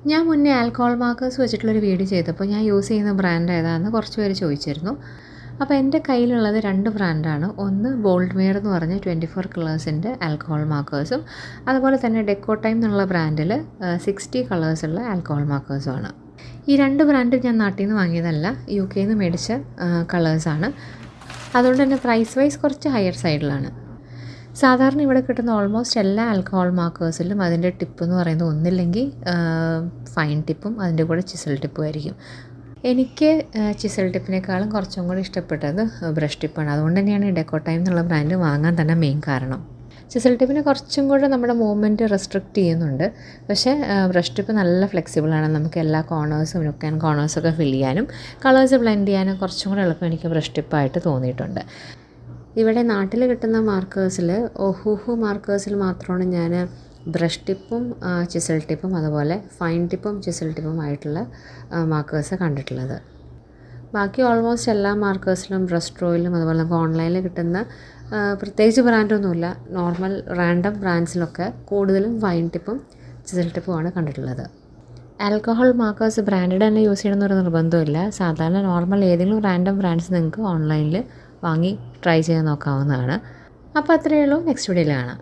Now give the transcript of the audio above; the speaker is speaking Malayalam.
ഞാൻ മുന്നേ ആൽക്കഹോൾ മാർക്കേഴ്സ് വെച്ചിട്ടുള്ളൊരു വീഡിയോ ചെയ്തപ്പോൾ ഞാൻ യൂസ് ചെയ്യുന്ന ബ്രാൻഡ് ഏതാണെന്ന് കുറച്ച് പേര് ചോദിച്ചിരുന്നു. അപ്പോൾ എൻ്റെ കയ്യിലുള്ളത് 2 ബ്രാൻഡാണ്. ഒന്ന് ബോൾഡ് മെയർ എന്ന് പറഞ്ഞ 24 കളേഴ്സിൻ്റെ ആൽക്കഹോൾ മാർക്കേഴ്സും, അതുപോലെ തന്നെ ഡെക്കോ ടൈം എന്നുള്ള ബ്രാൻഡിൽ 60 കളേഴ്സുള്ള ആൽക്കഹോൾ മാർക്കേഴ്സുമാണ്. ഈ 2 ബ്രാൻഡും ഞാൻ നാട്ടിൽ നിന്ന് വാങ്ങിയതല്ല, UK നിന്ന് മേടിച്ച കളേഴ്സാണ്. അതുകൊണ്ട് തന്നെ പ്രൈസ് വൈസ് കുറച്ച് ഹയർ സൈഡിലാണ്. സാധാരണ ഇവിടെ കിട്ടുന്ന ഓൾമോസ്റ്റ് എല്ലാ ആൽക്കഹോൾ മാർക്കേഴ്സിലും അതിൻ്റെ ടിപ്പ് എന്ന് പറയുന്നത് ഒന്നില്ലെങ്കിൽ ഫൈൻ ടിപ്പും അതിൻ്റെ കൂടെ ചിസൽ ടിപ്പും ആയിരിക്കും. എനിക്ക് ചിസൽ ടിപ്പിനേക്കാളും കുറച്ചും കൂടി ഇഷ്ടപ്പെട്ടത് ബ്രഷ് ടിപ്പാണ്. അതുകൊണ്ട് തന്നെയാണ് ഈ ഡെക്കോ ടൈം എന്നുള്ള ബ്രാൻഡ് വാങ്ങാൻ തന്നെ മെയിൻ കാരണം. ചിസൽ ടിപ്പിന് കുറച്ചും കൂടെ നമ്മുടെ മൂവ്മെൻറ്റ് റെസ്ട്രിക്റ്റ് ചെയ്യുന്നുണ്ട്. പക്ഷേ ബ്രഷ് ടിപ്പ് നല്ല ഫ്ലെക്സിബിളാണ്. നമുക്ക് എല്ലാ കോർണേഴ്സും ലുക്ക് ആൻഡ് കോർണേഴ്സൊക്കെ ഫില്ല് ചെയ്യാനും കളേഴ്സ് ബ്ലെൻഡ് ചെയ്യാനും കുറച്ചും കൂടെ എളുപ്പം എനിക്ക് ബ്രഷ് ടിപ്പായിട്ട് തോന്നിയിട്ടുണ്ട്. ഇവിടെ നാട്ടിൽ കിട്ടുന്ന മാർക്കേഴ്സിൽ ഓഹൂഹു മാർക്കേഴ്സിൽ മാത്രമാണ് ഞാൻ ബ്രഷ് ടിപ്പും ചിസൽ ടിപ്പും അതുപോലെ ഫൈൻ ടിപ്പും ചിസൽ ടിപ്പും ആയിട്ടുള്ള മാർക്കേഴ്സ് കണ്ടിട്ടുള്ളത്. ബാക്കി ഓൾമോസ്റ്റ് എല്ലാ മാർക്കേഴ്സിലും ബ്രഷ് ഡ്രോയിലും അതുപോലെ നമുക്ക് ഓൺലൈനിൽ കിട്ടുന്ന പ്രത്യേകിച്ച് ബ്രാൻഡൊന്നുമില്ല, നോർമൽ റാൻഡം ബ്രാൻഡ്സിലൊക്കെ കൂടുതലും ഫൈൻ ടിപ്പും ചിസൽ ടിപ്പുമാണ് കണ്ടിട്ടുള്ളത്. ആൽക്കഹോൾ മാർക്കേഴ്സ് ബ്രാൻഡഡ് തന്നെ യൂസ് ചെയ്യണമെന്നൊരു നിർബന്ധമില്ല. സാധാരണ നോർമൽ ഏതെങ്കിലും റാൻഡം ബ്രാൻഡ്സ് നിങ്ങൾക്ക് ഓൺലൈനിൽ വാങ്ങി ട്രൈ ചെയ്ത് നോക്കാവുന്നതാണ്. അപ്പോൾ അത്രയേ ഉള്ളൂ. നെക്സ്റ്റ് വീഡിയോയിൽ കാണാം.